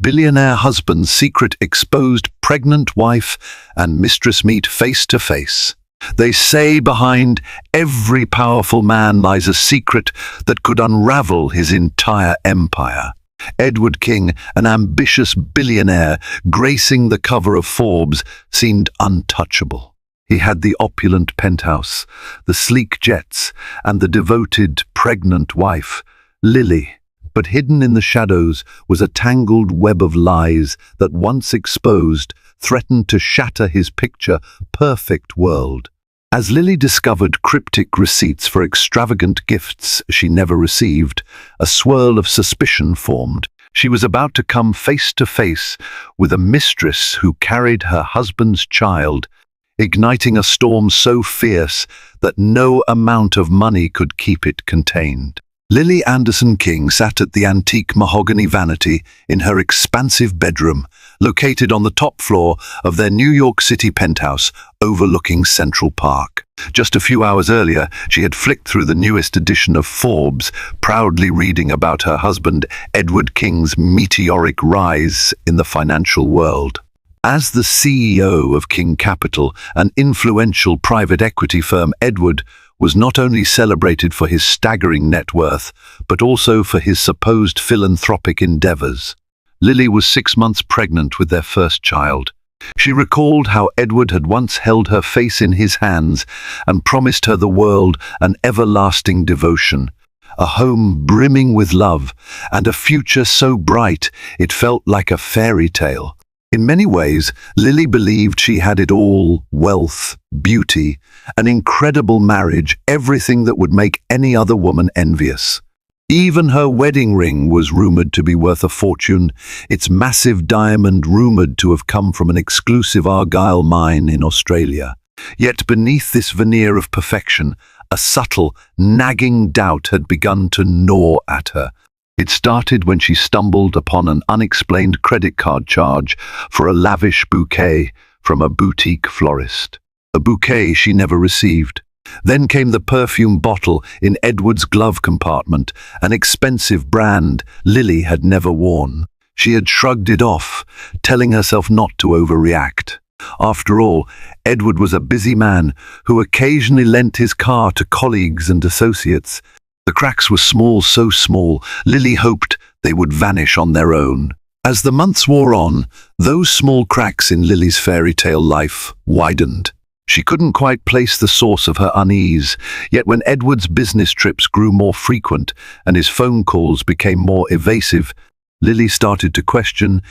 Billionaire husband's secret exposed, pregnant wife and mistress meet face to face. They say behind every powerful man lies a secret that could unravel his entire empire. Edward King, an ambitious billionaire gracing the cover of Forbes, seemed untouchable. He had the opulent penthouse, the sleek jets, and the devoted, pregnant wife, Lily. But hidden in the shadows was a tangled web of lies that, once exposed, threatened to shatter his picture-perfect world. As Lily discovered cryptic receipts for extravagant gifts she never received, a swirl of suspicion formed. She was about to come face to face with a mistress who carried her husband's child, igniting a storm so fierce that no amount of money could keep it contained. Lily Anderson King sat at the antique mahogany vanity in her expansive bedroom, located on the top floor of their New York City penthouse overlooking Central Park. Just a few hours earlier, she had flicked through the newest edition of Forbes, proudly reading about her husband Edward King's meteoric rise in the financial world. As the CEO of King Capital, an influential private equity firm, Edward was not only celebrated for his staggering net worth, but also for his supposed philanthropic endeavors. Lily was 6 months pregnant with their first child. She recalled how Edward had once held her face in his hands and promised her the world an everlasting devotion, a home brimming with love, and a future so bright it felt like a fairy tale. In many ways, Lily believed she had it all: wealth, beauty, an incredible marriage, everything that would make any other woman envious. Even her wedding ring was rumored to be worth a fortune, its massive diamond rumored to have come from an exclusive Argyle mine in Australia. Yet beneath this veneer of perfection, a subtle, nagging doubt had begun to gnaw at her. It started when she stumbled upon an unexplained credit card charge for a lavish bouquet from a boutique florist. A bouquet she never received. Then came the perfume bottle in Edward's glove compartment, an expensive brand Lily had never worn. She had shrugged it off, telling herself not to overreact. After all, Edward was a busy man who occasionally lent his car to colleagues and associates. The cracks were small, so small, Lily hoped they would vanish on their own. As the months wore on, those small cracks in Lily's fairy tale life widened. She couldn't quite place the source of her unease, yet when Edward's business trips grew more frequent and his phone calls became more evasive, Lily started to question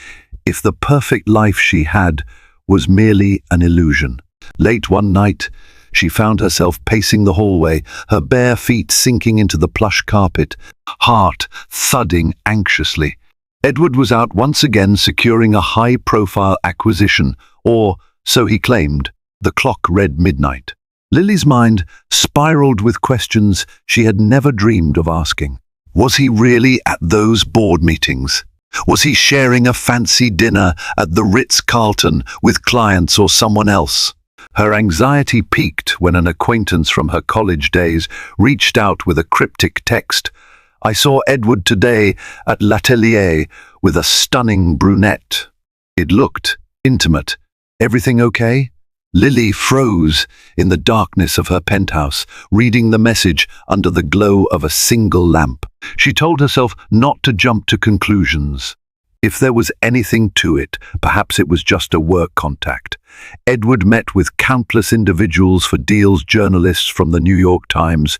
if the perfect life she had was merely an illusion. Late one night, she found herself pacing the hallway, her bare feet sinking into the plush carpet, heart thudding anxiously. Edward was out once again securing a high-profile acquisition, or so he claimed. The clock read midnight. Lily's mind spiraled with questions she had never dreamed of asking. Was he really at those board meetings? Was he sharing a fancy dinner at the Ritz-Carlton with clients or someone else? Her anxiety peaked when an acquaintance from her college days reached out with a cryptic text. "I saw Edward today at L'Atelier with a stunning brunette." It looked intimate. "Everything okay?" Lily froze in the darkness of her penthouse, reading the message under the glow of a single lamp. She told herself not to jump to conclusions. If there was anything to it, perhaps it was just a work contact. Edward met with countless individuals for deals, journalists from the New York Times,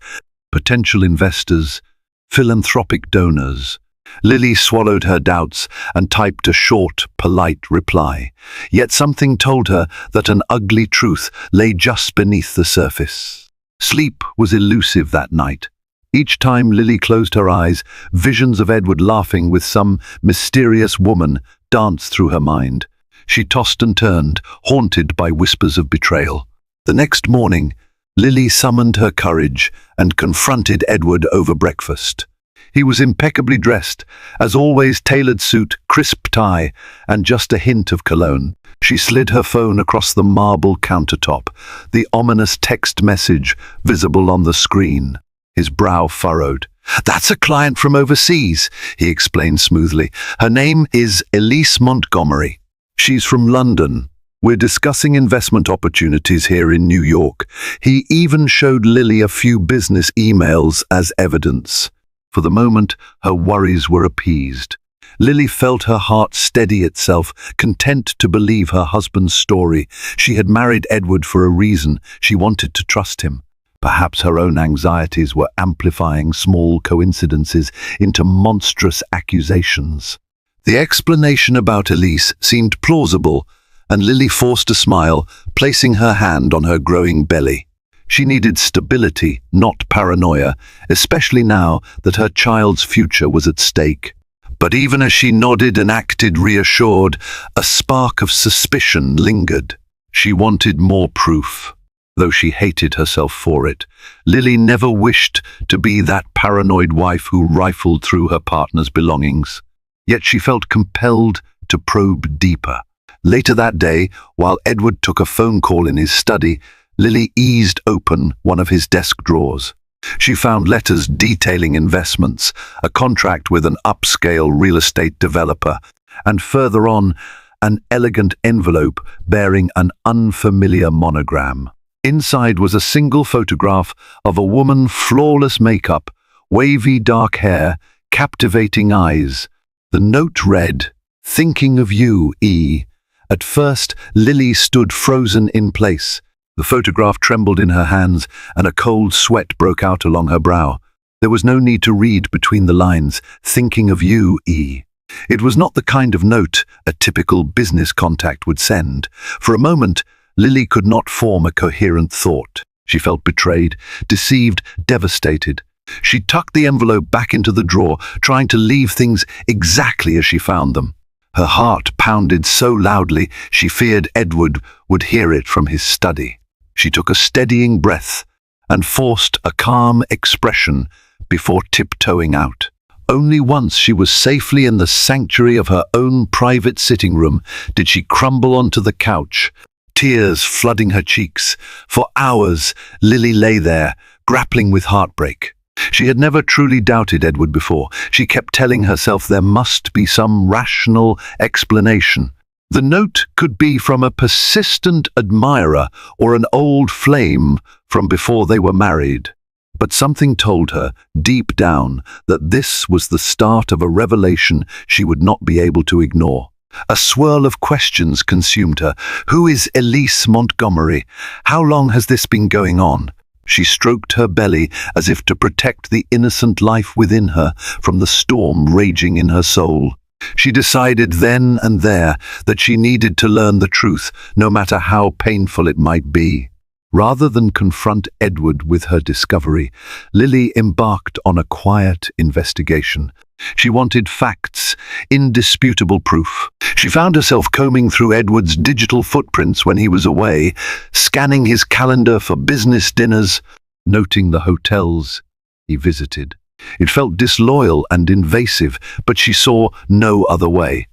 potential investors, philanthropic donors. Lily swallowed her doubts and typed a short, polite reply. Yet something told her that an ugly truth lay just beneath the surface. Sleep was elusive that night. Each time Lily closed her eyes, visions of Edward laughing with some mysterious woman danced through her mind. She tossed and turned, haunted by whispers of betrayal. The next morning, Lily summoned her courage and confronted Edward over breakfast. He was impeccably dressed, as always, tailored suit, crisp tie, and just a hint of cologne. She slid her phone across the marble countertop, the ominous text message visible on the screen. His brow furrowed. "That's a client from overseas," he explained smoothly. "Her name is Elise Montgomery. She's from London. We're discussing investment opportunities here in New York." He even showed Lily a few business emails as evidence. For the moment, her worries were appeased. Lily felt her heart steady itself, content to believe her husband's story. She had married Edward for a reason. She wanted to trust him. Perhaps her own anxieties were amplifying small coincidences into monstrous accusations. The explanation about Elise seemed plausible, and Lily forced a smile, placing her hand on her growing belly. She needed stability, not paranoia, especially now that her child's future was at stake. But even as she nodded and acted reassured, a spark of suspicion lingered. She wanted more proof. Though she hated herself for it, Lily never wished to be that paranoid wife who rifled through her partner's belongings. Yet she felt compelled to probe deeper. Later that day, while Edward took a phone call in his study, Lily eased open one of his desk drawers. She found letters detailing investments, a contract with an upscale real estate developer, and further on, an elegant envelope bearing an unfamiliar monogram. Inside was a single photograph of a woman, flawless makeup, wavy dark hair, captivating eyes. The note read, "Thinking of you, E." At first, Lily stood frozen in place. The photograph trembled in her hands, and a cold sweat broke out along her brow. There was no need to read between the lines, "Thinking of you, E." It was not the kind of note a typical business contact would send. For a moment, Lily could not form a coherent thought. She felt betrayed, deceived, devastated. She tucked the envelope back into the drawer, trying to leave things exactly as she found them. Her heart pounded so loudly she feared Edward would hear it from his study. She took a steadying breath and forced a calm expression before tiptoeing out. Only once she was safely in the sanctuary of her own private sitting room did she crumble onto the couch, tears flooding her cheeks. For hours, Lily lay there, grappling with heartbreak. She had never truly doubted Edward before. She kept telling herself there must be some rational explanation. The note could be from a persistent admirer or an old flame from before they were married. But something told her, deep down, that this was the start of a revelation she would not be able to ignore. A swirl of questions consumed her. Who is Elise Montgomery? How long has this been going on? She stroked her belly as if to protect the innocent life within her from the storm raging in her soul. She decided then and there that she needed to learn the truth, no matter how painful it might be. Rather than confront Edward with her discovery, Lily embarked on a quiet investigation. She wanted facts, indisputable proof. She found herself combing through Edward's digital footprints when he was away, scanning his calendar for business dinners, noting the hotels he visited. It felt disloyal and invasive, but she saw no other way.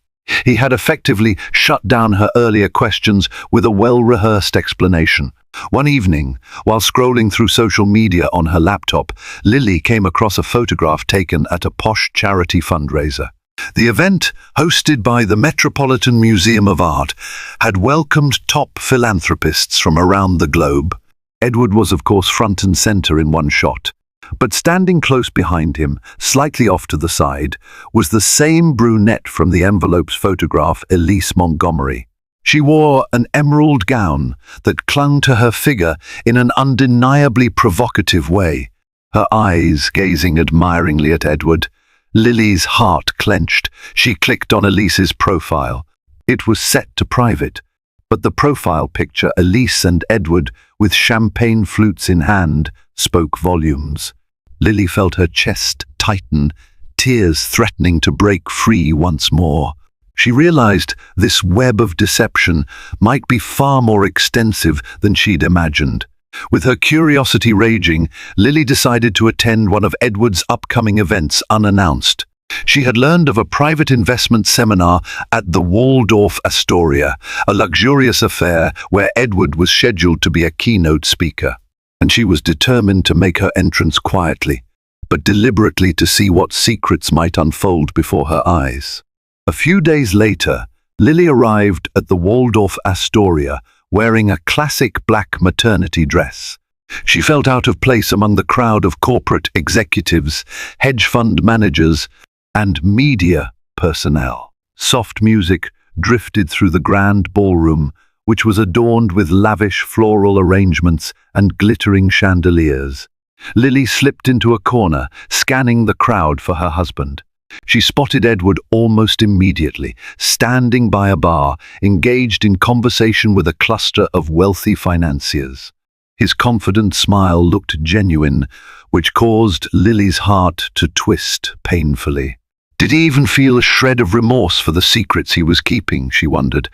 He had effectively shut down her earlier questions with a well-rehearsed explanation. One evening, while scrolling through social media on her laptop, Lily came across a photograph taken at a posh charity fundraiser. The event, hosted by the Metropolitan Museum of Art, had welcomed top philanthropists from around the globe. Edward was, of course, front and center in one shot. But standing close behind him, slightly off to the side, was the same brunette from the envelope's photograph, Elise Montgomery. She wore an emerald gown that clung to her figure in an undeniably provocative way, her eyes gazing admiringly at Edward. Lily's heart clenched. She clicked on Elise's profile. It was set to private, but the profile picture, Elise and Edward with champagne flutes in hand, spoke volumes. Lily felt her chest tighten, tears threatening to break free once more. She realized this web of deception might be far more extensive than she'd imagined. With her curiosity raging, Lily decided to attend one of Edward's upcoming events unannounced. She had learned of a private investment seminar at the Waldorf Astoria, a luxurious affair where Edward was scheduled to be a keynote speaker, and she was determined to make her entrance quietly. but deliberately to see what secrets might unfold before her eyes. A few days later, Lily arrived at the Waldorf Astoria wearing a classic black maternity dress. She felt out of place among the crowd of corporate executives, hedge fund managers, and media personnel. Soft music drifted through the grand ballroom, which was adorned with lavish floral arrangements and glittering chandeliers. Lily slipped into a corner, scanning the crowd for her husband. She spotted Edward almost immediately, standing by a bar, engaged in conversation with a cluster of wealthy financiers. His confident smile looked genuine, which caused Lily's heart to twist painfully. Did he even feel a shred of remorse for the secrets he was keeping, she wondered.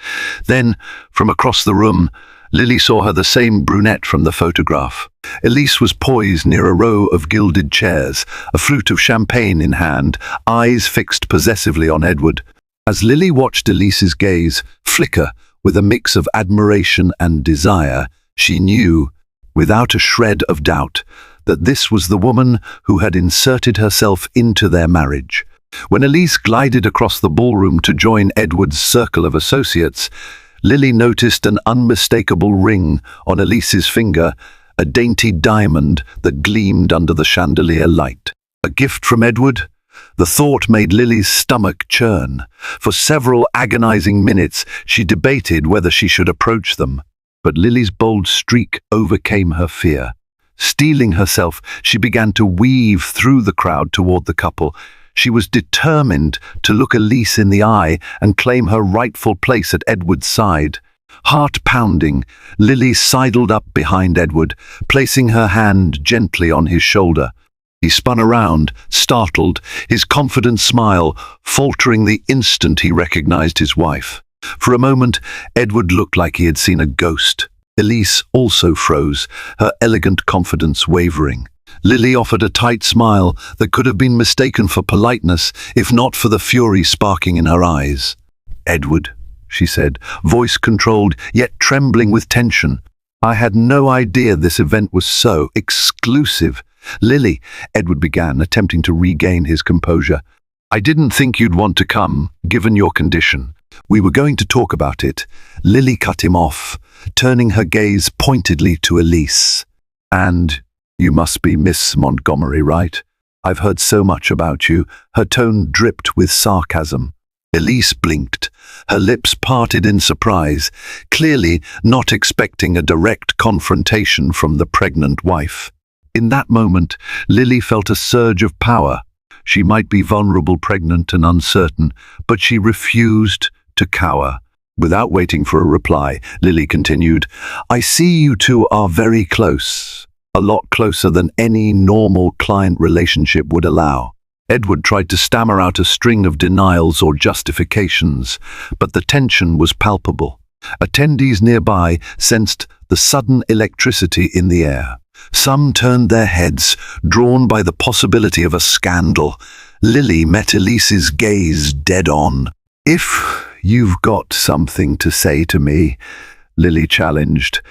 Then, from across the room, Lily saw her the same brunette from the photograph. Elise was poised near a row of gilded chairs, a flute of champagne in hand, eyes fixed possessively on Edward. As Lily watched Elise's gaze flicker with a mix of admiration and desire, she knew, without a shred of doubt, that this was the woman who had inserted herself into their marriage. When Elise glided across the ballroom to join Edward's circle of associates, Lily noticed an unmistakable ring on Elise's finger, a dainty diamond that gleamed under the chandelier light. A gift from Edward? The thought made Lily's stomach churn. For several agonizing minutes, she debated whether she should approach them. But Lily's bold streak overcame her fear. Steeling herself, she began to weave through the crowd toward the couple. She was determined to look Elise in the eye and claim her rightful place at Edward's side. Heart pounding, Lily sidled up behind Edward, placing her hand gently on his shoulder. He spun around, startled, his confident smile faltering the instant he recognized his wife. For a moment, Edward looked like he had seen a ghost. Elise also froze, her elegant confidence wavering. Lily offered a tight smile that could have been mistaken for politeness, if not for the fury sparking in her eyes. "Edward," she said, voice controlled, yet trembling with tension. "I had no idea this event was so exclusive." "Lily," Edward began, attempting to regain his composure. "I didn't think you'd want to come, given your condition. We were going to talk about it." Lily cut him off, turning her gaze pointedly to Elise. "And you must be Miss Montgomery, right? I've heard so much about you." Her tone dripped with sarcasm. Elise blinked, her lips parted in surprise, clearly not expecting a direct confrontation from the pregnant wife. In that moment, Lily felt a surge of power. She might be vulnerable, pregnant, and uncertain, but she refused to cower. Without waiting for a reply, Lily continued, "I see you two are very close. A lot closer than any normal client relationship would allow." Edward tried to stammer out a string of denials or justifications, but the tension was palpable. Attendees nearby sensed the sudden electricity in the air. Some turned their heads, drawn by the possibility of a scandal. Lily met Elise's gaze dead on. "If you've got something to say to me," Lily challenged,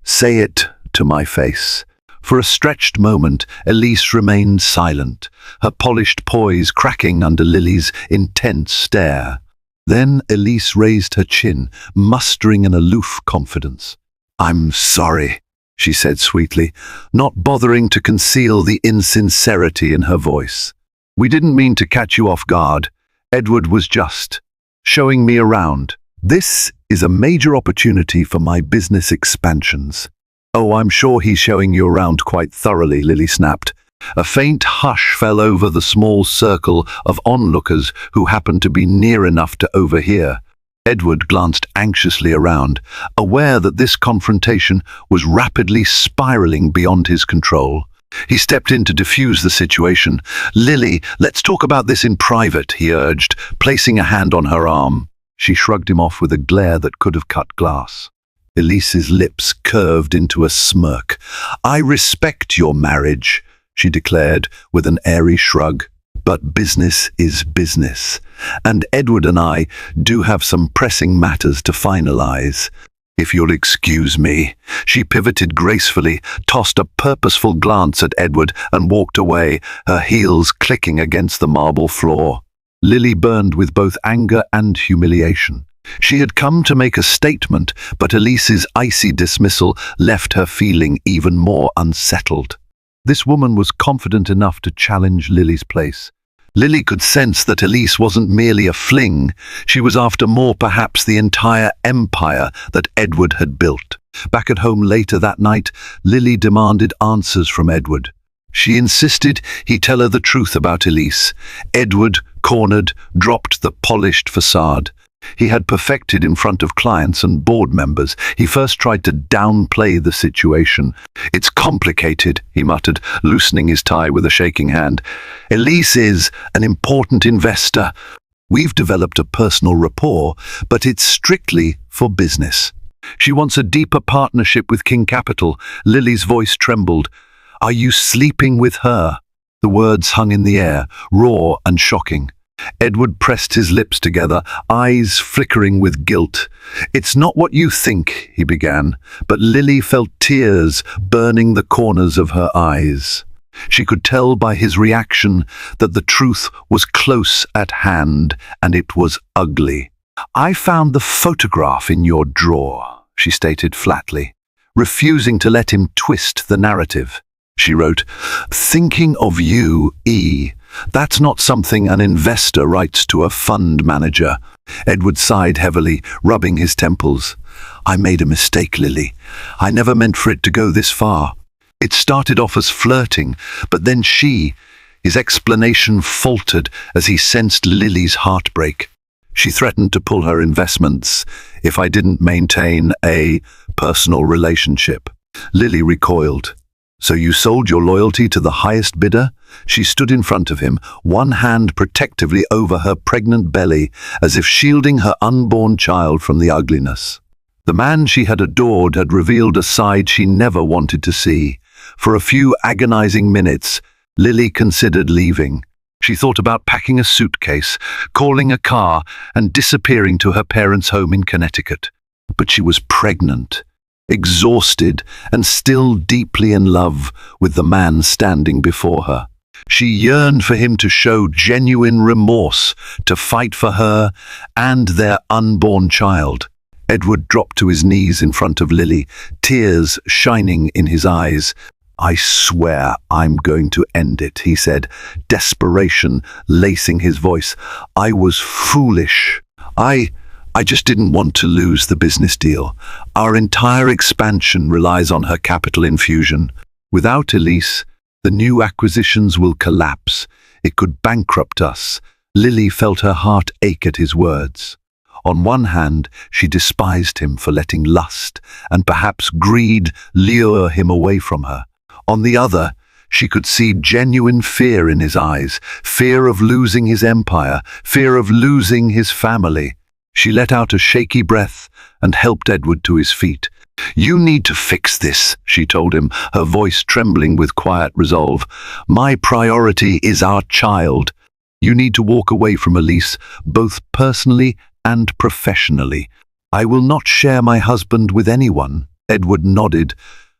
"say it to my face." For a stretched moment, Elise remained silent, her polished poise cracking under Lily's intense stare. Then Elise raised her chin, mustering an aloof confidence. "I'm sorry," she said sweetly, not bothering to conceal the insincerity in her voice. "We didn't mean to catch you off guard. Edward was just showing me around. This is a major opportunity for my business expansions." "Oh, I'm sure he's showing you around quite thoroughly," Lily snapped. A faint hush fell over the small circle of onlookers who happened to be near enough to overhear. Edward glanced anxiously around, aware that this confrontation was rapidly spiraling beyond his control. He stepped in to diffuse the situation. "Lily, let's talk about this in private," he urged, placing a hand on her arm. She shrugged him off with a glare that could have cut glass. Elise's lips curved into a smirk. "I respect your marriage," she declared with an airy shrug, "but business is business, and Edward and I do have some pressing matters to finalize." If you'll excuse me." She pivoted gracefully, tossed a purposeful glance at Edward, and walked away, her heels clicking against the marble floor. Lily burned with both anger and humiliation. She had come to make a statement, but Elise's icy dismissal left her feeling even more unsettled. This woman was confident enough to challenge Lily's place. Lily could sense that Elise wasn't merely a fling. She was after more, perhaps the entire empire that Edward had built. Back at home later that night, Lily demanded answers from Edward. She insisted he tell her the truth about Elise. Edward, cornered, dropped the polished facade he had perfected in front of clients and board members. He first tried to downplay the situation. "It's complicated," he muttered, loosening his tie with a shaking hand. "Elise is an important investor. We've developed a personal rapport, but it's strictly for business. She wants a deeper partnership with King Capital." Lily's voice trembled. "Are you sleeping with her?" The words hung in the air, raw and shocking. Edward pressed his lips together, eyes flickering with guilt. "It's not what you think," he began, but Lily felt tears burning the corners of her eyes. She could tell by his reaction that the truth was close at hand, and it was ugly. "I found the photograph in your drawer," she stated flatly, refusing to let him twist the narrative. She wrote, "Thinking of you, E. That's not something an investor writes to a fund manager." Edward sighed heavily, rubbing his temples. "I made a mistake, Lily. I never meant for it to go this far. It started off as flirting, but then his explanation faltered as he sensed Lily's heartbreak. She threatened to pull her investments if I didn't maintain a personal relationship." Lily recoiled. "So you sold your loyalty to the highest bidder?" She stood in front of him, one hand protectively over her pregnant belly, as if shielding her unborn child from the ugliness. The man she had adored had revealed a side she never wanted to see. For a few agonizing minutes, Lily considered leaving. She thought about packing a suitcase, calling a car, and disappearing to her parents' home in Connecticut. But she was pregnant, exhausted, and still deeply in love with the man standing before her. She yearned for him to show genuine remorse, to fight for her and their unborn child. Edward dropped to his knees in front of Lily, tears shining in his eyes. "I swear I'm going to end it," he said, desperation lacing his voice. "I was foolish. I just didn't want to lose the business deal. Our entire expansion relies on her capital infusion. Without Elise, the new acquisitions will collapse. It could bankrupt us." Lily felt her heart ache at his words. On one hand, she despised him for letting lust and perhaps greed lure him away from her. On the other, she could see genuine fear in his eyes, fear of losing his empire, fear of losing his family. She let out a shaky breath and helped Edward to his feet. "You need to fix this," she told him, her voice trembling with quiet resolve. "My priority is our child. You need to walk away from Elise, both personally and professionally." "I will not share my husband with anyone," Edward nodded,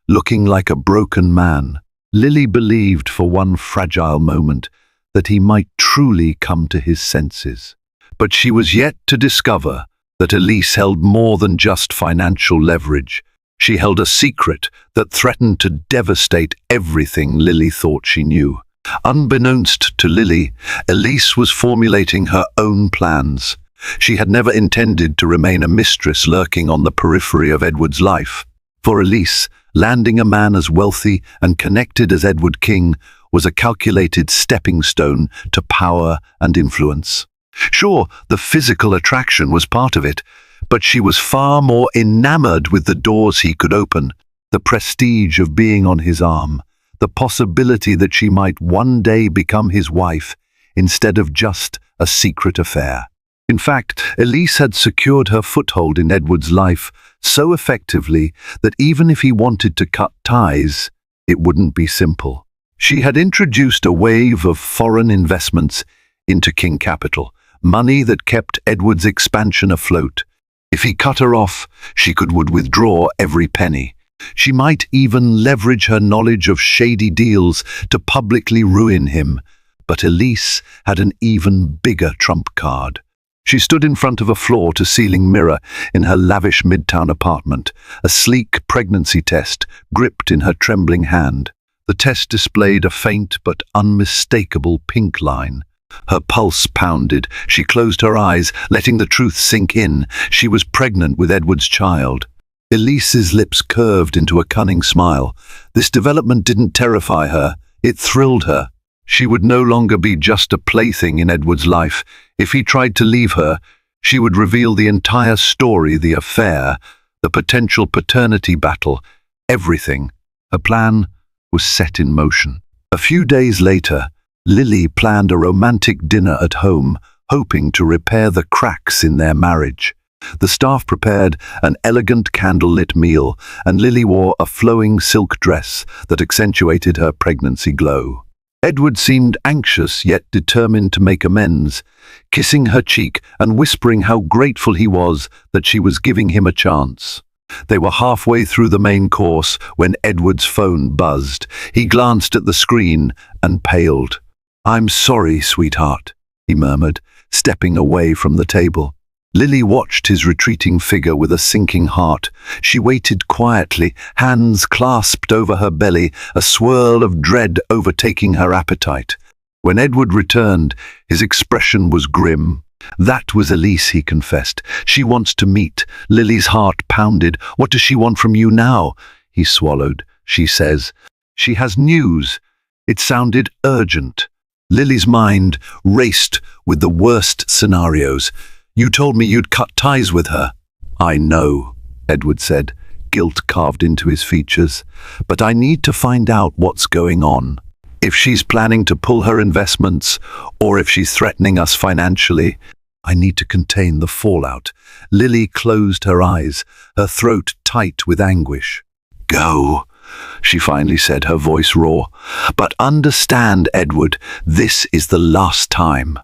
looking like a broken man. Lily believed for one fragile moment that he might truly come to his senses. But she was yet to discover that Elise held more than just financial leverage. She held a secret that threatened to devastate everything Lily thought she knew. Unbeknownst to Lily, Elise was formulating her own plans. She had never intended to remain a mistress lurking on the periphery of Edward's life. For Elise, landing a man as wealthy and connected as Edward King was a calculated stepping stone to power and influence. Sure, the physical attraction was part of it, but she was far more enamored with the doors he could open, the prestige of being on his arm, the possibility that she might one day become his wife instead of just a secret affair. In fact, Elise had secured her foothold in Edward's life so effectively that even if he wanted to cut ties, it wouldn't be simple. She had introduced a wave of foreign investments into King Capital, money that kept Edward's expansion afloat. If he cut her off, she would withdraw every penny. She might even leverage her knowledge of shady deals to publicly ruin him. But Elise had an even bigger trump card. She stood in front of a floor-to-ceiling mirror in her lavish midtown apartment, a sleek pregnancy test gripped in her trembling hand. The test displayed a faint but unmistakable pink line. Her pulse pounded. She closed her eyes, letting the truth sink in. She was pregnant with Edward's child. Elise's lips curved into a cunning smile. This development didn't terrify her. It thrilled her. She would no longer be just a plaything in Edward's life. If he tried to leave her, she would reveal the entire story, the affair, the potential paternity battle, everything. Her plan was set in motion. A few days later, Lily planned a romantic dinner at home, hoping to repair the cracks in their marriage. The staff prepared an elegant candlelit meal, and Lily wore a flowing silk dress that accentuated her pregnancy glow. Edward seemed anxious yet determined to make amends, kissing her cheek and whispering how grateful he was that she was giving him a chance. They were halfway through the main course when Edward's phone buzzed. He glanced at the screen and paled. "I'm sorry, sweetheart," he murmured, stepping away from the table. Lily watched his retreating figure with a sinking heart. She waited quietly, hands clasped over her belly, a swirl of dread overtaking her appetite. When Edward returned, his expression was grim. "That was Elise," he confessed. "She wants to meet." Lily's heart pounded. "What does she want from you now?" He swallowed. "She says she has news." It sounded urgent. Lily's mind raced with the worst scenarios. "You told me you'd cut ties with her." "I know," Edward said, guilt carved into his features. "But I need to find out what's going on. If she's planning to pull her investments, or if she's threatening us financially, I need to contain the fallout." Lily closed her eyes, her throat tight with anguish. "Go," she finally said, her voice raw. "But understand, Edward, this is the last time.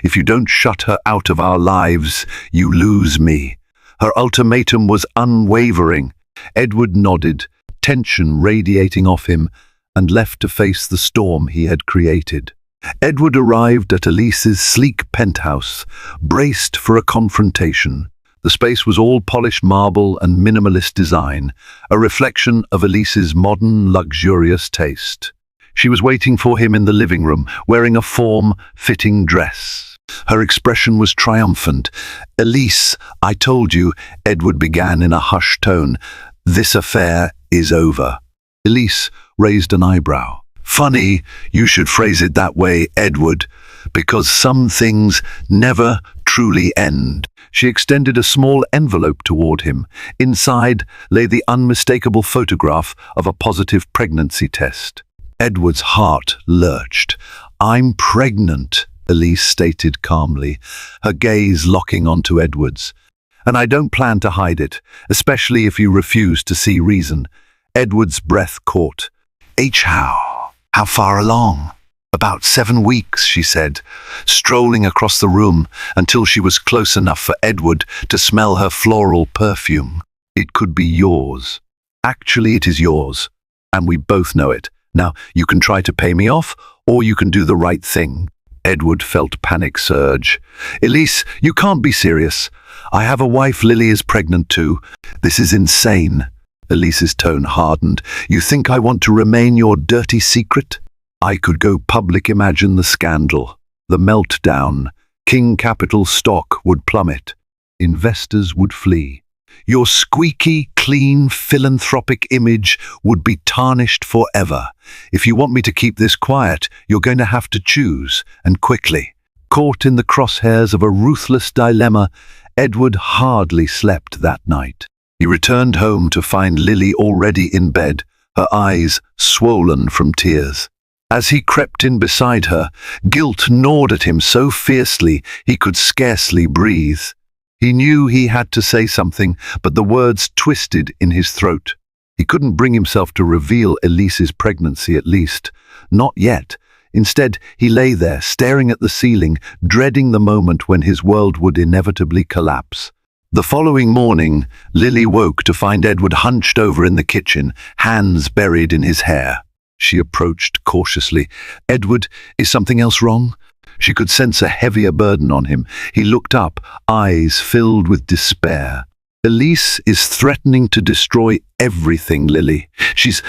If you don't shut her out of our lives, you lose me." Her ultimatum was unwavering. Edward nodded, tension radiating off him, and left to face the storm he had created. Edward arrived at Elise's sleek penthouse, braced for a confrontation. The space was all polished marble and minimalist design, a reflection of Elise's modern, luxurious taste. She was waiting for him in the living room, wearing a form-fitting dress. Her expression was triumphant. "Elise, I told you," Edward began in a hushed tone. "This affair is over." Elise raised an eyebrow. "Funny you should phrase it that way, Edward, because some things never truly end." She extended a small envelope toward him. Inside lay the unmistakable photograph of a positive pregnancy test. Edward's heart lurched. "I'm pregnant," Elise stated calmly, her gaze locking onto Edward's. "And I don't plan to hide it, especially if you refuse to see reason." Edward's breath caught. How far along?" "About 7 weeks," she said, strolling across the room until she was close enough for Edward to smell her floral perfume. "It could be yours. Actually, it is yours, and we both know it. Now, you can try to pay me off, or you can do the right thing." Edward felt panic surge. "Elise, you can't be serious. I have a wife. Lily is pregnant too. This is insane." Elise's tone hardened. "You think I want to remain your dirty secret? I could go public. Imagine the scandal, the meltdown. King Capital stock would plummet. Investors would flee. Your squeaky, clean, philanthropic image would be tarnished forever. If you want me to keep this quiet, you're going to have to choose, and quickly." Caught in the crosshairs of a ruthless dilemma, Edward hardly slept that night. He returned home to find Lily already in bed, her eyes swollen from tears. As he crept in beside her, guilt gnawed at him so fiercely he could scarcely breathe. He knew he had to say something, but the words twisted in his throat. He couldn't bring himself to reveal Elise's pregnancy, at least. Not yet. Instead, he lay there, staring at the ceiling, dreading the moment when his world would inevitably collapse. The following morning, Lily woke to find Edward hunched over in the kitchen, hands buried in his hair. She approached cautiously. "Edward, is something else wrong?" She could sense a heavier burden on him. He looked up, eyes filled with despair. "Elise is threatening to destroy everything, Lily. She's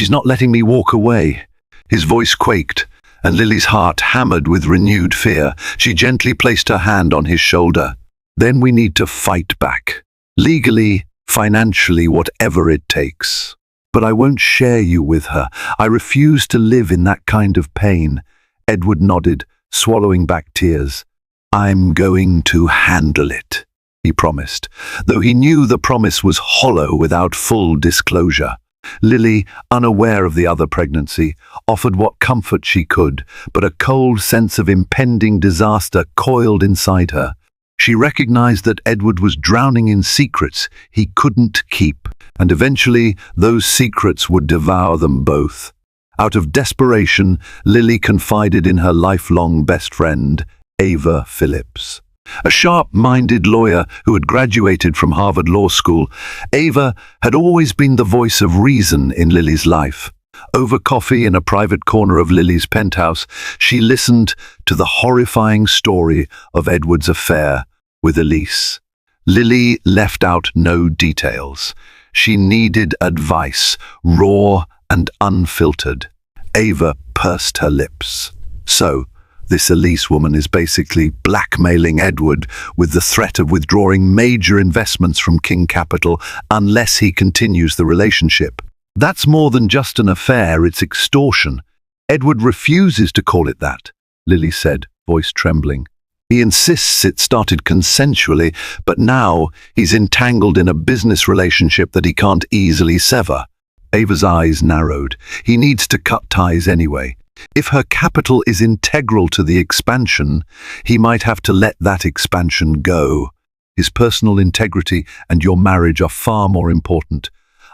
not letting me walk away." His voice quaked, and Lily's heart hammered with renewed fear. She gently placed her hand on his shoulder. "Then we need to fight back. Legally, financially, whatever it takes. But I won't share you with her. I refuse to live in that kind of pain." Edward nodded, swallowing back tears. "I'm going to handle it," he promised, though he knew the promise was hollow without full disclosure. Lily, unaware of the other pregnancy, offered what comfort she could, but a cold sense of impending disaster coiled inside her. She recognized that Edward was drowning in secrets he couldn't keep, and eventually those secrets would devour them both. Out of desperation, Lily confided in her lifelong best friend, Ava Phillips. A sharp-minded lawyer who had graduated from Harvard Law School, Ava had always been the voice of reason in Lily's life. Over coffee in a private corner of Lily's penthouse, she listened to the horrifying story of Edward's affair with Elise. Lily left out no details. She needed advice, raw and unfiltered. Ava pursed her lips. "So, this Elise woman is basically blackmailing Edward with the threat of withdrawing major investments from King Capital unless he continues the relationship. That's more than just an affair, it's extortion. Edward refuses to call it that," Lily said, voice trembling. "He insists it started consensually, but now he's entangled in a business relationship that he can't easily sever." Ava's eyes narrowed. "He needs to cut ties anyway. If her capital is integral to the expansion, he might have to let that expansion go. His personal integrity and your marriage are far more important.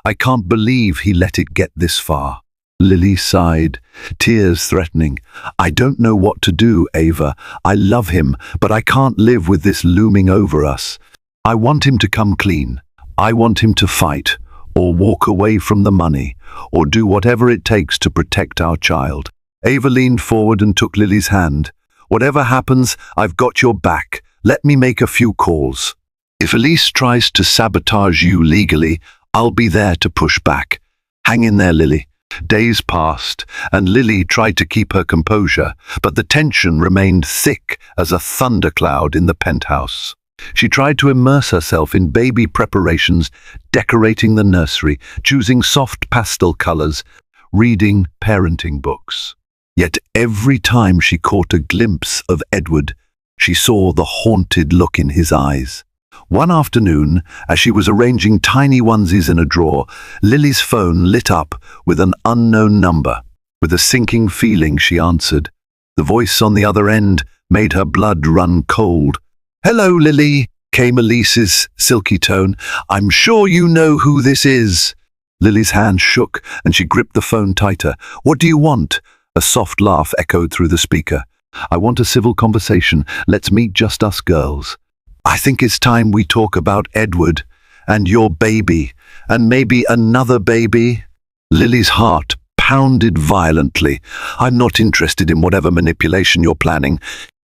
I can't believe he let it get this far." Lily sighed, tears threatening. "I don't know what to do, Ava. I love him, but I can't live with this looming over us. I want him to come clean. I want him to fight, or walk away from the money, or do whatever it takes to protect our child." Ava leaned forward and took Lily's hand. "Whatever happens, I've got your back. Let me make a few calls. If Elise tries to sabotage you legally, I'll be there to push back. Hang in there, Lily." Days passed, and Lily tried to keep her composure, but the tension remained thick as a thundercloud in the penthouse. She tried to immerse herself in baby preparations, decorating the nursery, choosing soft pastel colors, reading parenting books. Yet every time she caught a glimpse of Edward, she saw the haunted look in his eyes. One afternoon, as she was arranging tiny onesies in a drawer, Lily's phone lit up with an unknown number. With a sinking feeling, she answered. The voice on the other end made her blood run cold. "Hello, Lily," came Elise's silky tone. "I'm sure you know who this is." Lily's hand shook, and she gripped the phone tighter. "What do you want?" A soft laugh echoed through the speaker. "I want a civil conversation. Let's meet just us girls. I think it's time we talk about Edward and your baby, and maybe another baby." Lily's heart pounded violently. "I'm not interested in whatever manipulation you're planning."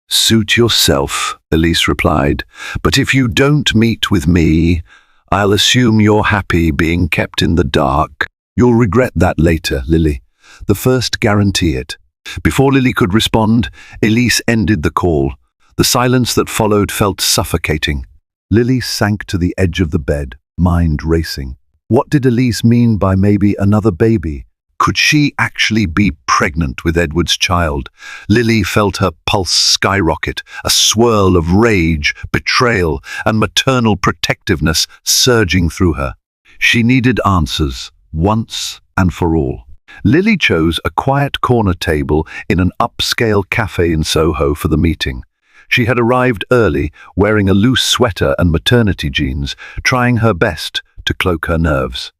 "Suit yourself," Elise replied. "But if you don't meet with me, I'll assume you're happy being kept in the dark. You'll regret that later, Lily. The first, guarantee it." Before Lily could respond, Elise ended the call. The silence that followed felt suffocating. Lily sank to the edge of the bed, mind racing. What did Elise mean by maybe another baby? Could she actually be pregnant with Edward's child? Lily felt her pulse skyrocket, a swirl of rage, betrayal, and maternal protectiveness surging through her. She needed answers, once and for all. Lily chose a quiet corner table in an upscale cafe in Soho for the meeting. She had arrived early, wearing a loose sweater and maternity jeans, trying her best to cloak her nerves.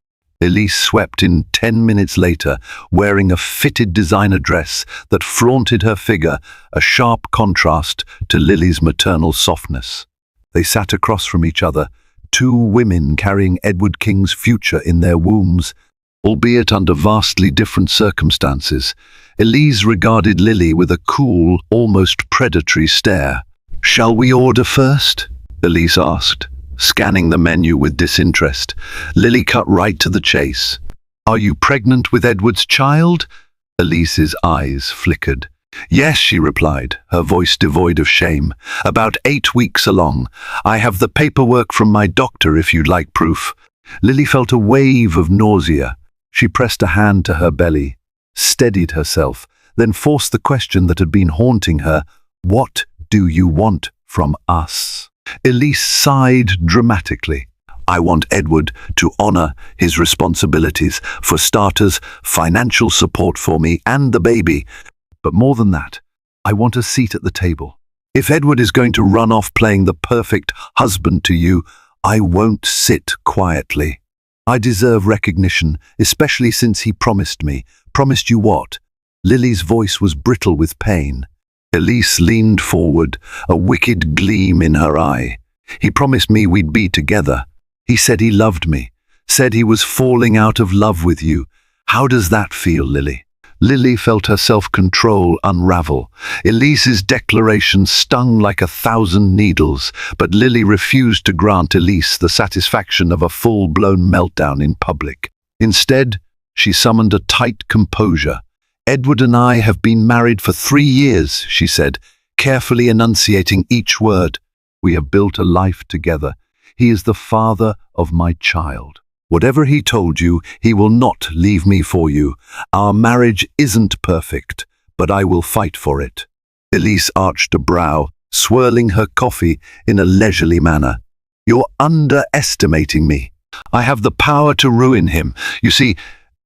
Elise swept in 10 minutes later, wearing a fitted designer dress that flaunted her figure, a sharp contrast to Lily's maternal softness. They sat across from each other, two women carrying Edward King's future in their wombs, albeit under vastly different circumstances. Elise regarded Lily with a cool, almost predatory stare. "Shall we order first?" Elise asked, scanning the menu with disinterest. Lily cut right to the chase. "Are you pregnant with Edward's child?" Elise's eyes flickered. "Yes," she replied, her voice devoid of shame. "About 8 weeks along. I have the paperwork from my doctor if you'd like proof." Lily felt a wave of nausea. She pressed a hand to her belly, steadied herself, then forced the question that had been haunting her. "What do you want from us?" Elise sighed dramatically. "I want Edward to honor his responsibilities. For starters, financial support for me and the baby. But more than that, I want a seat at the table. If Edward is going to run off playing the perfect husband to you, I won't sit quietly. I deserve recognition, especially since he promised me." "Promised you what?" Lily's voice was brittle with pain. Elise leaned forward, a wicked gleam in her eye. "He promised me we'd be together. He said he loved me, said he was falling out of love with you. How does that feel, Lily?" Lily felt her self-control unravel. Elise's declaration stung like 1,000 needles, but Lily refused to grant Elise the satisfaction of a full-blown meltdown in public. Instead, she summoned a tight composure. "Edward and I have been married for 3 years," she said, carefully enunciating each word. "We have built a life together. He is the father of my child. Whatever he told you, he will not leave me for you. Our marriage isn't perfect, but I will fight for it." Elise arched a brow, swirling her coffee in a leisurely manner. "You're underestimating me. I have the power to ruin him. You see,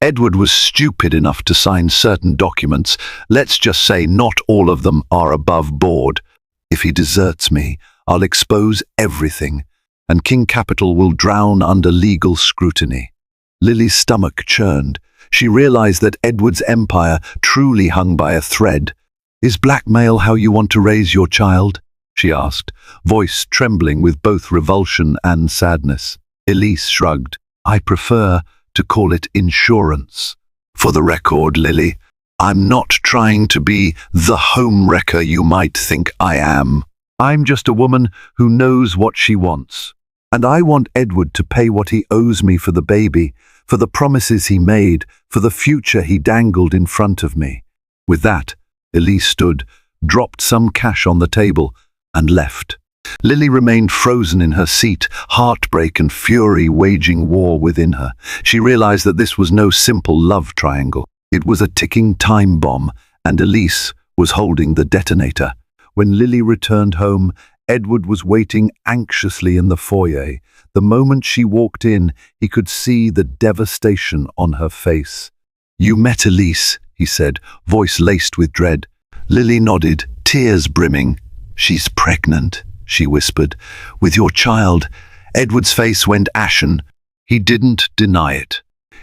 Edward was stupid enough to sign certain documents. Let's just say not all of them are above board. If he deserts me, I'll expose everything, and King Capital will drown under legal scrutiny." Lily's stomach churned. She realized that Edward's empire truly hung by a thread. "Is blackmail how you want to raise your child?" she asked, voice trembling with both revulsion and sadness. Elise shrugged. "I prefer to call it insurance. For the record, Lily, I'm not trying to be the homewrecker you might think I am. I'm just a woman who knows what she wants. And I want Edward to pay what he owes me for the baby, for the promises he made, for the future he dangled in front of me." With that, Elise stood, dropped some cash on the table, and left. Lily remained frozen in her seat, heartbreak and fury waging war within her. She realized that this was no simple love triangle. It was a ticking time bomb, and Elise was holding the detonator. When Lily returned home, Edward was waiting anxiously in the foyer. The moment she walked in, he could see the devastation on her face. "You met Elise," he said, voice laced with dread. Lily nodded, tears brimming. "She's pregnant," she whispered, "with your child." Edward's face went ashen. He didn't deny it.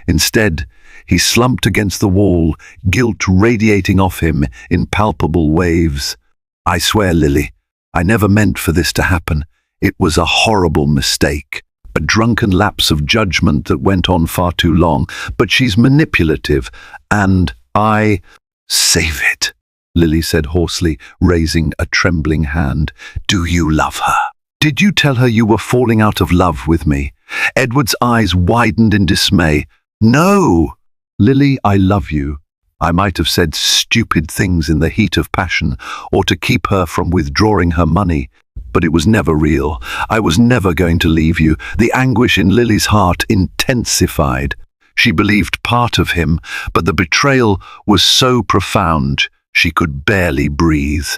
Instead, he slumped against the wall, guilt radiating off him in palpable waves. "I swear, Lily, I never meant for this to happen. It was a horrible mistake, a drunken lapse of judgment that went on far too long. But she's manipulative, and I—" "Save it," Lily said hoarsely, raising a trembling hand. "Do you love her? Did you tell her you were falling out of love with me?" Edward's eyes widened in dismay. "No!" "Lily, I love you. I might have said stupid things in the heat of passion, or to keep her from withdrawing her money, but it was never real. I was never going to leave you." The anguish in Lily's heart intensified. She believed part of him, but the betrayal was so profound she could barely breathe.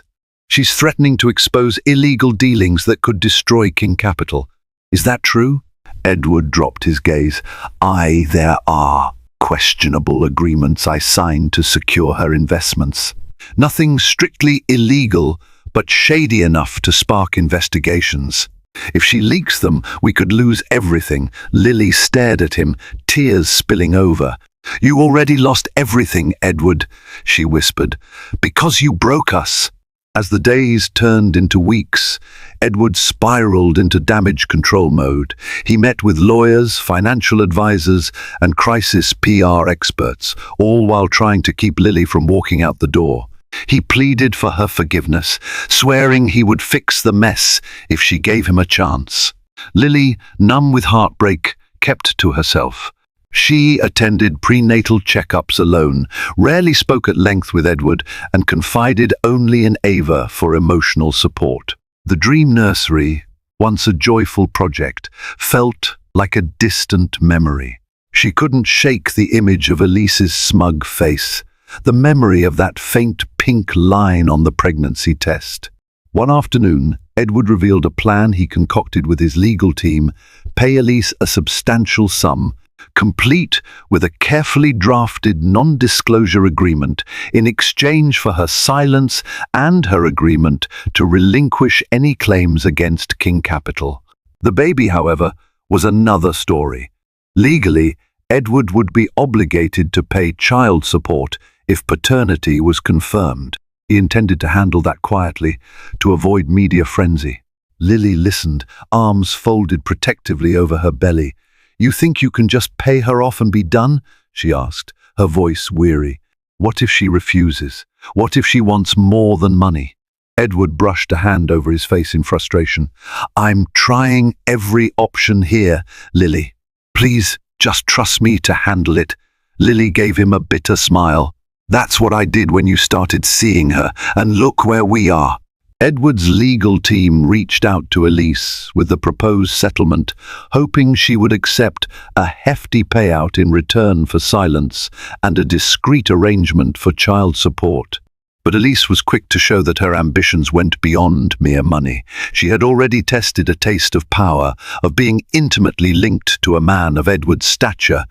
"She's threatening to expose illegal dealings that could destroy King Capital. Is that true?" Edward dropped his gaze. There are questionable agreements I signed to secure her investments. Nothing strictly illegal, but shady enough to spark investigations. If she leaks them, we could lose everything." Lily stared at him, tears spilling over. "You already lost everything, Edward," she whispered, "because you broke us." As the days turned into weeks, Edward spiraled into damage control mode. He met with lawyers, financial advisors, and crisis PR experts, all while trying to keep Lily from walking out the door. He pleaded for her forgiveness, swearing he would fix the mess if she gave him a chance. Lily, numb with heartbreak, kept to herself. She attended prenatal checkups alone, rarely spoke at length with Edward, and confided only in Ava for emotional support. The dream nursery, once a joyful project, felt like a distant memory. She couldn't shake the image of Elise's smug face, the memory of that faint pink line on the pregnancy test. One afternoon, Edward revealed a plan he concocted with his legal team: pay Elise a substantial sum, complete with a carefully drafted non-disclosure agreement in exchange for her silence and her agreement to relinquish any claims against King Capital. The baby, however, was another story. Legally, Edward would be obligated to pay child support if paternity was confirmed. He intended to handle that quietly, to avoid media frenzy. Lily listened, arms folded protectively over her belly. "You think you can just pay her off and be done?" she asked, her voice weary. "What if she refuses? What if she wants more than money?" Edward brushed a hand over his face in frustration. "I'm trying every option here, Lily. Please, just trust me to handle it." Lily gave him a bitter smile. "That's what I did when you started seeing her, and look where we are." Edward's legal team reached out to Elise with the proposed settlement, hoping she would accept a hefty payout in return for silence and a discreet arrangement for child support. But Elise was quick to show that her ambitions went beyond mere money. She had already tested a taste of power, of being intimately linked to a man of Edward's stature,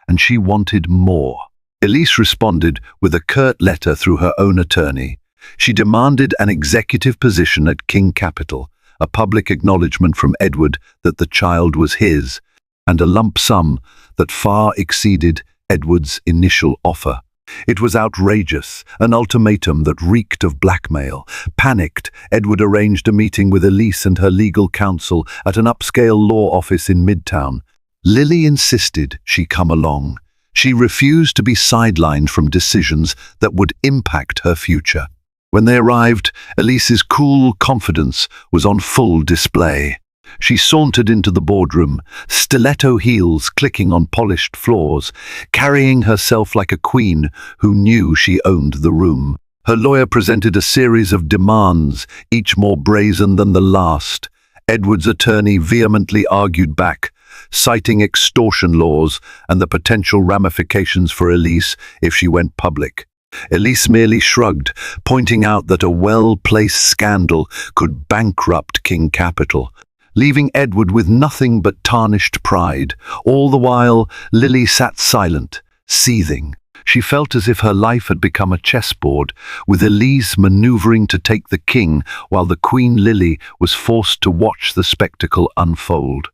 and she wanted more. Elise responded with a curt letter through her own attorney. She demanded an executive position at King Capital, a public acknowledgement from Edward that the child was his, and a lump sum that far exceeded Edward's initial offer. It was outrageous, an ultimatum that reeked of blackmail. Panicked, Edward arranged a meeting with Elise and her legal counsel at an upscale law office in Midtown. Lily insisted she come along. She refused to be sidelined from decisions that would impact her future. When they arrived, Elise's cool confidence was on full display. She sauntered into the boardroom, stiletto heels clicking on polished floors, carrying herself like a queen who knew she owned the room. Her lawyer presented a series of demands, each more brazen than the last. Edward's attorney vehemently argued back, citing extortion laws and the potential ramifications for Elise if she went public. Elise merely shrugged, pointing out that a well-placed scandal could bankrupt King Capital, leaving Edward with nothing but tarnished pride. All the while, Lily sat silent, seething. She felt as if her life had become a chessboard, with Elise maneuvering to take the king while the Queen Lily was forced to watch the spectacle unfold.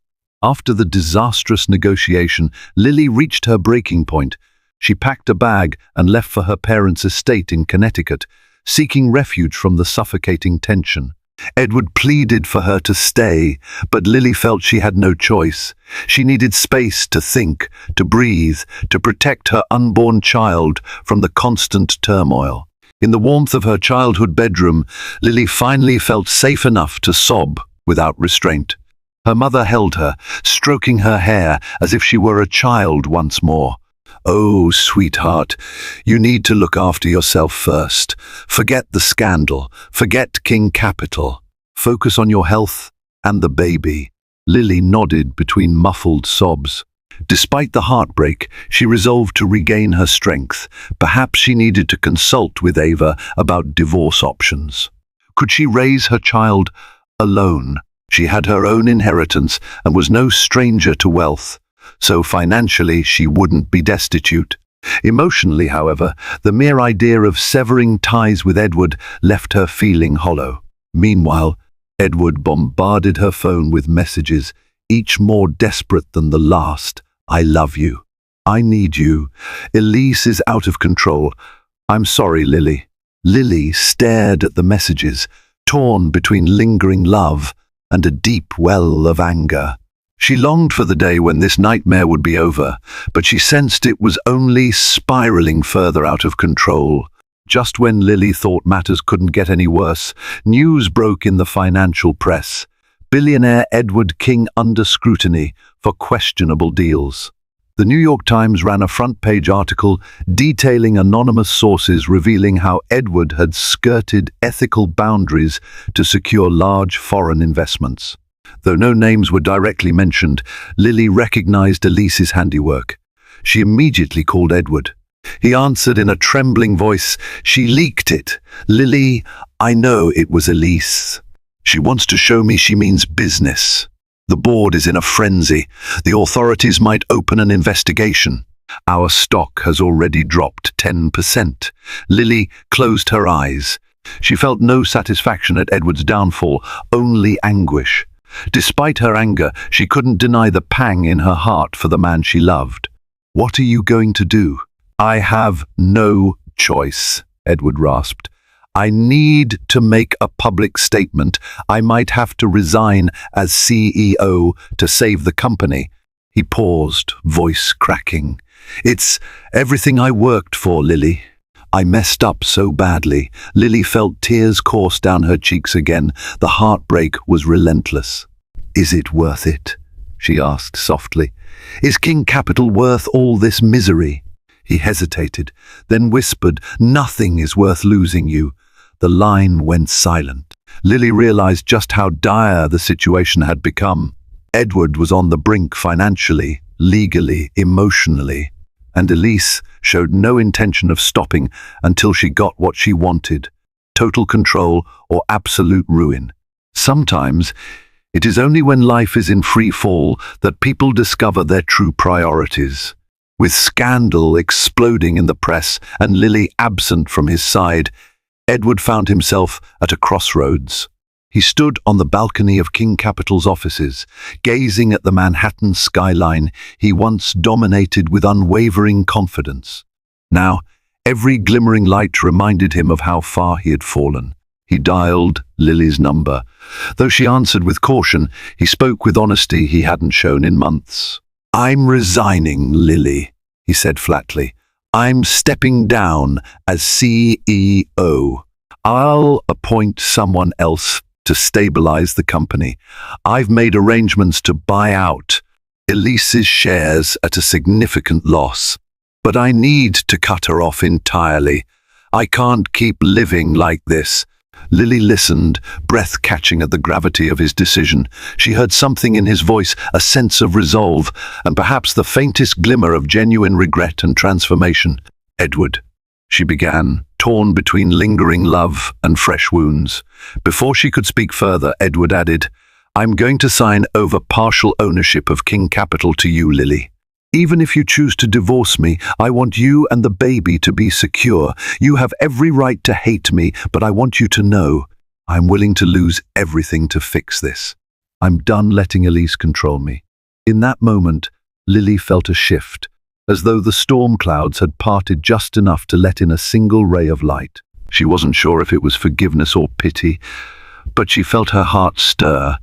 After the disastrous negotiation, Lily reached her breaking point. She packed a bag and left for her parents' estate in Connecticut, seeking refuge from the suffocating tension. Edward pleaded for her to stay, but Lily felt she had no choice. She needed space to think, to breathe, to protect her unborn child from the constant turmoil. In the warmth of her childhood bedroom, Lily finally felt safe enough to sob without restraint. Her mother held her, stroking her hair as if she were a child once more. "Oh, sweetheart, you need to look after yourself first. Forget the scandal. Forget King Capital. Focus on your health and the baby." Lily nodded between muffled sobs. Despite the heartbreak, she resolved to regain her strength. Perhaps she needed to consult with Ava about divorce options. Could she raise her child alone? She had her own inheritance and was no stranger to wealth, so financially she wouldn't be destitute. Emotionally, however, the mere idea of severing ties with Edward left her feeling hollow. Meanwhile, Edward bombarded her phone with messages, each more desperate than the last. "I love you. I need you. Elise is out of control. I'm sorry, Lily. Lily stared at the messages, torn between lingering love and a deep well of anger. She longed for the day when this nightmare would be over, but she sensed it was only spiraling further out of control. Just when Lily thought matters couldn't get any worse, news broke in the financial press. Billionaire Edward King under scrutiny for questionable deals. The New York Times ran a front-page article detailing anonymous sources revealing how Edward had skirted ethical boundaries to secure large foreign investments. Though no names were directly mentioned, Lily recognized Elise's handiwork. She immediately called Edward. He answered in a trembling voice, "She leaked it. Lily, I know it was Elise. She wants to show me she means business. The board is in a frenzy. The authorities might open an investigation. Our stock has already dropped 10%. Lily closed her eyes. She felt no satisfaction at Edward's downfall, only anguish. Despite her anger, she couldn't deny the pang in her heart for the man she loved. "What are you going to do?" "I have no choice," Edward rasped. "I need to make a public statement. I might have to resign as CEO to save the company." He paused, voice cracking. "It's everything I worked for, Lily. I messed up so badly." Lily felt tears course down her cheeks again. The heartbreak was relentless. "Is it worth it?" she asked softly. "Is King Capital worth all this misery?" He hesitated, then whispered, "Nothing is worth losing you." The line went silent. Lily realized just how dire the situation had become. Edward was on the brink financially, legally, emotionally, and Elise showed no intention of stopping until she got what she wanted: total control or absolute ruin. Sometimes it is only when life is in free fall that people discover their true priorities. With scandal exploding in the press and Lily absent from his side, Edward found himself at a crossroads. He stood on the balcony of King Capital's offices, gazing at the Manhattan skyline he once dominated with unwavering confidence. Now, every glimmering light reminded him of how far he had fallen. He dialed Lily's number. Though she answered with caution, he spoke with honesty he hadn't shown in months. "I'm resigning, Lily," he said flatly. "I'm stepping down as CEO. I'll appoint someone else to stabilize the company. I've made arrangements to buy out Elise's shares at a significant loss. But I need to cut her off entirely. I can't keep living like this." Lily listened, breath catching at the gravity of his decision. She heard something in his voice, a sense of resolve, and perhaps the faintest glimmer of genuine regret and transformation. "Edward," she began, torn between lingering love and fresh wounds. Before she could speak further, Edward added, "I'm going to sign over partial ownership of King Capital to you, Lily. Even if you choose to divorce me, I want you and the baby to be secure. You have every right to hate me, but I want you to know I'm willing to lose everything to fix this. I'm done letting Elise control me." In that moment, Lily felt a shift, as though the storm clouds had parted just enough to let in a single ray of light. She wasn't sure if it was forgiveness or pity, but she felt her heart stir,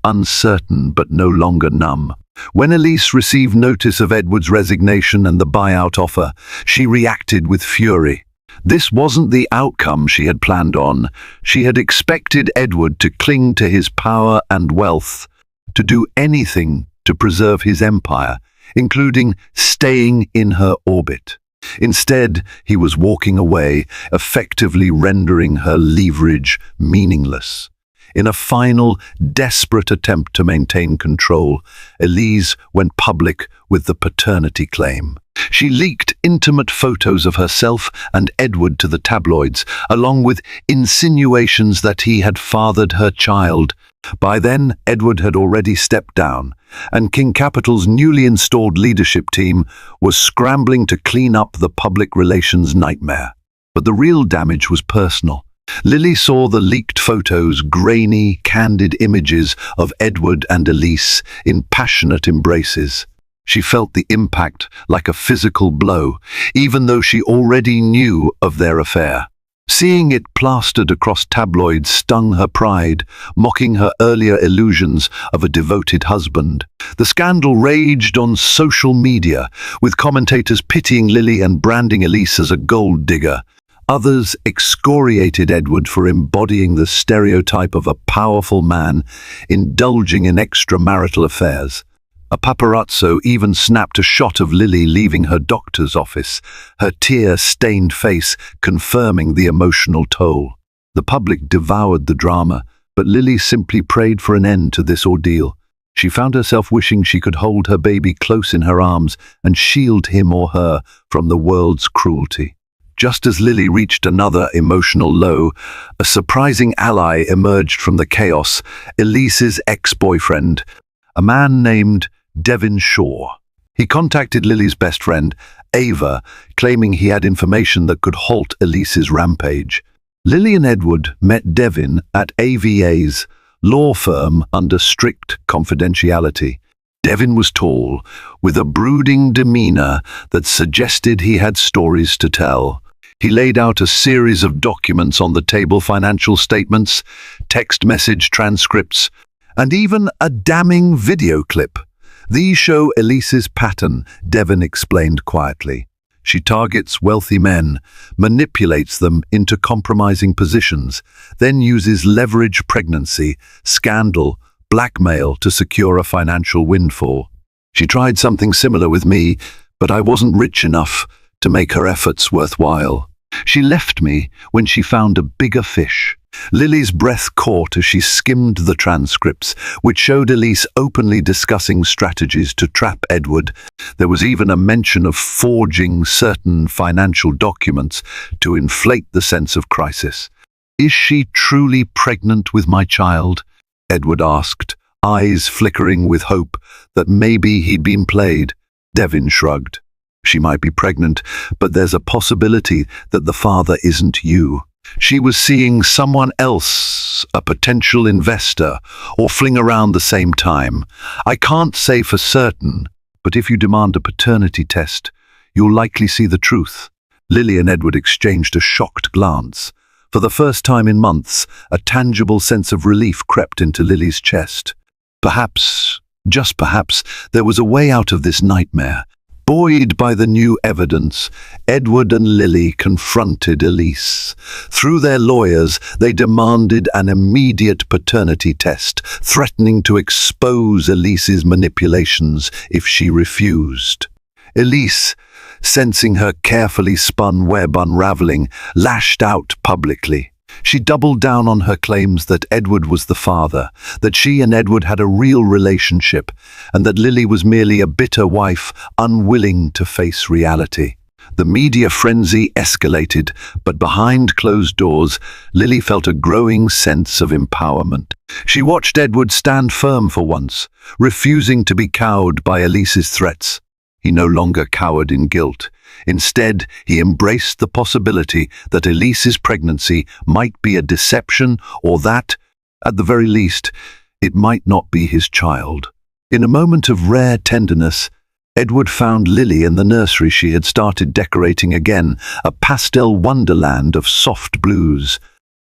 uncertain but no longer numb. When Elise received notice of Edward's resignation and the buyout offer, she reacted with fury. This wasn't the outcome she had planned on. She had expected Edward to cling to his power and wealth, to do anything to preserve his empire, including staying in her orbit. Instead, he was walking away, effectively rendering her leverage meaningless. In a final, desperate attempt to maintain control, Elise went public with the paternity claim. She leaked intimate photos of herself and Edward to the tabloids, along with insinuations that he had fathered her child. By then, Edward had already stepped down, and King Capital's newly installed leadership team was scrambling to clean up the public relations nightmare. But the real damage was personal. Lily saw the leaked photos, grainy, candid images of Edward and Elise in passionate embraces. She felt the impact like a physical blow, even though she already knew of their affair. Seeing it plastered across tabloids stung her pride, mocking her earlier illusions of a devoted husband. The scandal raged on social media, with commentators pitying Lily and branding Elise as a gold digger. Others excoriated Edward for embodying the stereotype of a powerful man indulging in extramarital affairs. A paparazzo even snapped a shot of Lily leaving her doctor's office, her tear-stained face confirming the emotional toll. The public devoured the drama, but Lily simply prayed for an end to this ordeal. She found herself wishing she could hold her baby close in her arms and shield him or her from the world's cruelty. Just as Lily reached another emotional low, a surprising ally emerged from the chaos: Elise's ex-boyfriend, a man named Devin Shaw. He contacted Lily's best friend, Ava, claiming he had information that could halt Elise's rampage. Lily and Edward met Devin at AVA's law firm under strict confidentiality. Devin was tall, with a brooding demeanor that suggested he had stories to tell. He laid out a series of documents on the table: financial statements, text message transcripts, and even a damning video clip. "These show Elise's pattern," Devin explained quietly. "She targets wealthy men, manipulates them into compromising positions, then uses leverage, pregnancy, scandal, blackmail to secure a financial windfall. She tried something similar with me, but I wasn't rich enough to make her efforts worthwhile. She left me when she found a bigger fish." Lily's breath caught as she skimmed the transcripts, which showed Elise openly discussing strategies to trap Edward. There was even a mention of forging certain financial documents to inflate the sense of crisis. "Is she truly pregnant with my child?" Edward asked, eyes flickering with hope that maybe he'd been played. Devin shrugged. "She might be pregnant, but there's a possibility that the father isn't you. She was seeing someone else, a potential investor, or fling around the same time. I can't say for certain, but if you demand a paternity test, you'll likely see the truth." Lily and Edward exchanged a shocked glance. For the first time in months, a tangible sense of relief crept into Lily's chest. Perhaps, just perhaps, there was a way out of this nightmare. Buoyed by the new evidence, Edward and Lily confronted Elise. Through their lawyers, they demanded an immediate paternity test, threatening to expose Elise's manipulations if she refused. Elise, sensing her carefully spun web unraveling, lashed out publicly. She doubled down on her claims that Edward was the father, that she and Edward had a real relationship, and that Lily was merely a bitter wife, unwilling to face reality. The media frenzy escalated, but behind closed doors, Lily felt a growing sense of empowerment. She watched Edward stand firm for once, refusing to be cowed by Elise's threats. He no longer cowered in guilt. Instead, he embraced the possibility that Elise's pregnancy might be a deception, or that, at the very least, it might not be his child. In a moment of rare tenderness, Edward found Lily in the nursery she had started decorating again, a pastel wonderland of soft blues,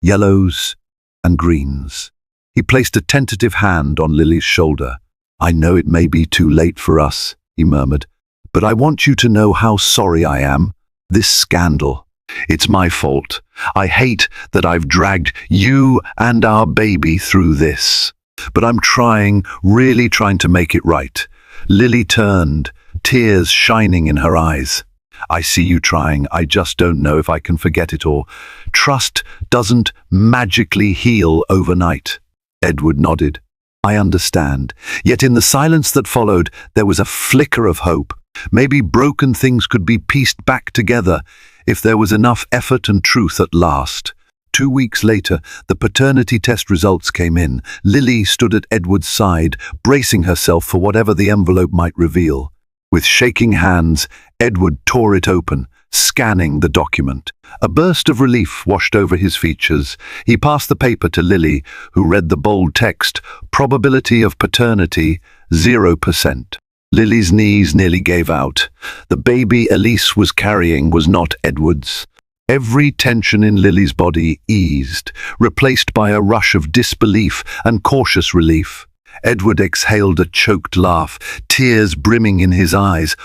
yellows, and greens. He placed a tentative hand on Lily's shoulder. "I know it may be too late for us," he murmured, "but I want you to know how sorry I am. This scandal, it's my fault. I hate that I've dragged you and our baby through this. But I'm trying, really trying to make it right." Lily turned, tears shining in her eyes. "I see you trying. I just don't know if I can forget it all. Trust doesn't magically heal overnight." Edward nodded. "I understand." Yet in the silence that followed, there was a flicker of hope. Maybe broken things could be pieced back together if there was enough effort and truth at last. 2 weeks later, the paternity test results came in. Lily stood at Edward's side, bracing herself for whatever the envelope might reveal. With shaking hands, Edward tore it open, scanning the document. A burst of relief washed over his features. He passed the paper to Lily, who read the bold text: "Probability of paternity, 0%. Lily's knees nearly gave out. The baby Elise was carrying was not Edward's. Every tension in Lily's body eased, replaced by a rush of disbelief and cautious relief. Edward exhaled a choked laugh, tears brimming in his eyes.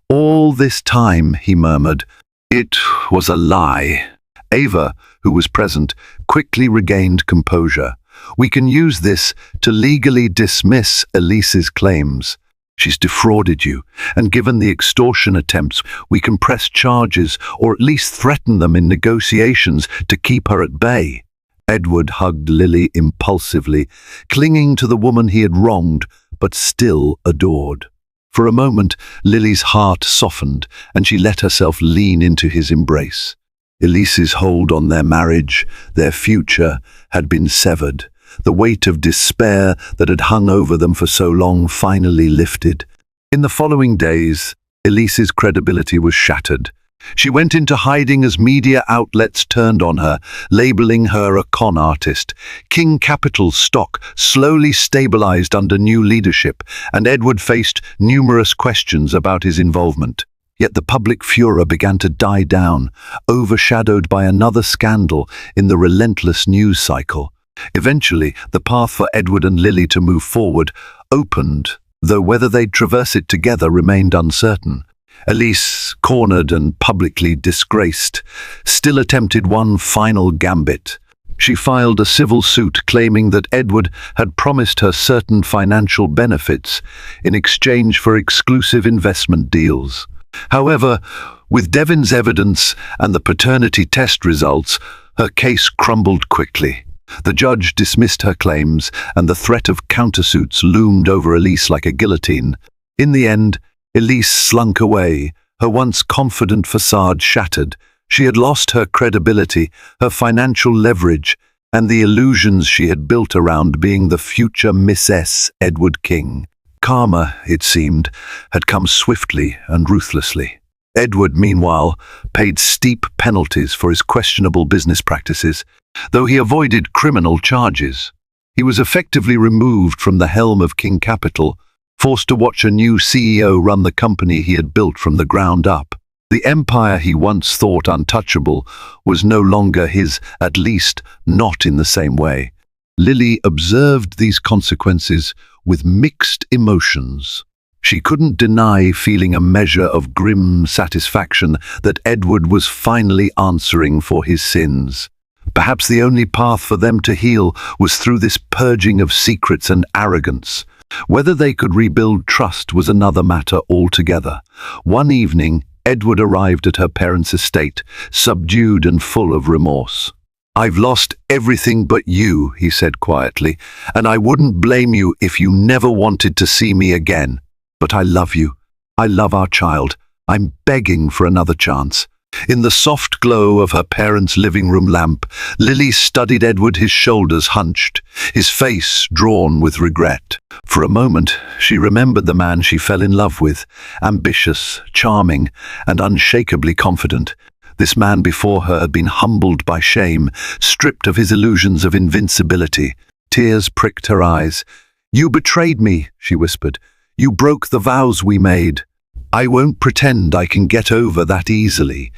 "All this time," he murmured, "it was a lie." Ava, who was present, quickly regained composure. "We can use this to legally dismiss Elise's claims. She's defrauded you, and given the extortion attempts, we can press charges or at least threaten them in negotiations to keep her at bay." Edward hugged Lily impulsively, clinging to the woman he had wronged, but still adored. For a moment, Lily's heart softened, and she let herself lean into his embrace. Elise's hold on their marriage, their future, had been severed. The weight of despair that had hung over them for so long finally lifted. In the following days, Elise's credibility was shattered. She went into hiding as media outlets turned on her, labeling her a con artist. King Capital's stock slowly stabilized under new leadership, and Edward faced numerous questions about his involvement. Yet the public furor began to die down, overshadowed by another scandal in the relentless news cycle. Eventually, the path for Edward and Lily to move forward opened, though whether they'd traverse it together remained uncertain. Elise, cornered and publicly disgraced, still attempted one final gambit. She filed a civil suit claiming that Edward had promised her certain financial benefits in exchange for exclusive investment deals. However, with Devin's evidence and the paternity test results, her case crumbled quickly. The judge dismissed her claims, and the threat of countersuits loomed over Elise like a guillotine. In the end, Elise slunk away, her once confident facade shattered. She had lost her credibility, her financial leverage, and the illusions she had built around being the future Mistress Edward King. Karma, it seemed, had come swiftly and ruthlessly. Edward, meanwhile, paid steep penalties for his questionable business practices, though he avoided criminal charges. He was effectively removed from the helm of King Capital, forced to watch a new CEO run the company he had built from the ground up. The empire he once thought untouchable was no longer his, at least not in the same way. Lily observed these consequences with mixed emotions. She couldn't deny feeling a measure of grim satisfaction that Edward was finally answering for his sins. Perhaps the only path for them to heal was through this purging of secrets and arrogance. Whether they could rebuild trust was another matter altogether. One evening, Edward arrived at her parents' estate, subdued and full of remorse. "I've lost everything but you," he said quietly, "and I wouldn't blame you if you never wanted to see me again. But I love you. I love our child. I'm begging for another chance." In the soft glow of her parents' living room lamp, Lily studied Edward, his shoulders hunched, his face drawn with regret. For a moment, she remembered the man she fell in love with, ambitious, charming, and unshakably confident. This man before her had been humbled by shame, stripped of his illusions of invincibility. Tears pricked her eyes. "You betrayed me," she whispered. "You broke the vows we made. I won't pretend I can get over that easily."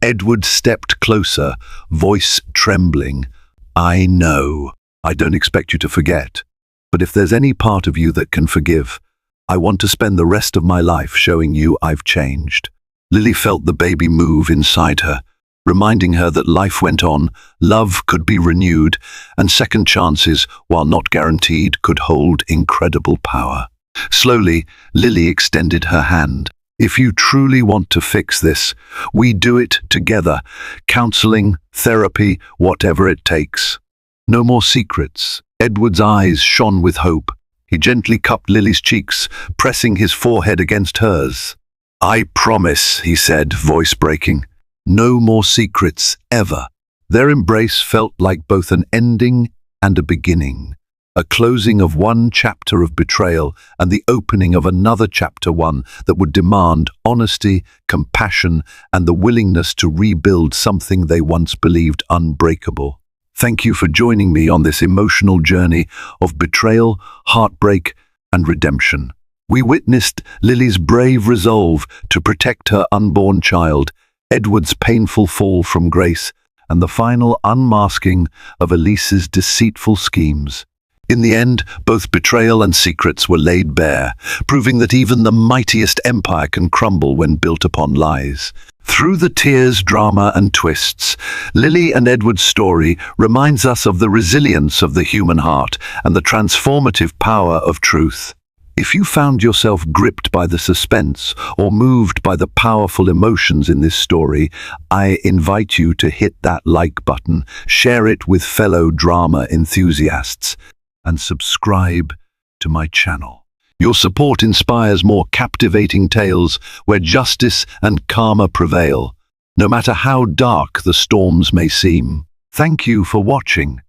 Edward stepped closer, voice trembling. "I know. I don't expect you to forget. But if there's any part of you that can forgive, I want to spend the rest of my life showing you I've changed." Lily felt the baby move inside her, reminding her that life went on, love could be renewed, and second chances, while not guaranteed, could hold incredible power. Slowly, Lily extended her hand. "If you truly want to fix this, we do it together. Counseling, therapy, whatever it takes. No more secrets." Edward's eyes shone with hope. He gently cupped Lily's cheeks, pressing his forehead against hers. "I promise," he said, voice breaking. "No more secrets, ever." Their embrace felt like both an ending and a beginning. A closing of one chapter of betrayal and the opening of another chapter, one that would demand honesty, compassion, and the willingness to rebuild something they once believed unbreakable. Thank you for joining me on this emotional journey of betrayal, heartbreak, and redemption. We witnessed Lily's brave resolve to protect her unborn child, Edward's painful fall from grace, and the final unmasking of Elise's deceitful schemes. In the end, both betrayal and secrets were laid bare, proving that even the mightiest empire can crumble when built upon lies. Through the tears, drama, and twists, Lily and Edward's story reminds us of the resilience of the human heart and the transformative power of truth. If you found yourself gripped by the suspense or moved by the powerful emotions in this story, I invite you to hit that like button, share it with fellow drama enthusiasts, and subscribe to my channel. Your support inspires more captivating tales where justice and karma prevail, no matter how dark the storms may seem. Thank you for watching.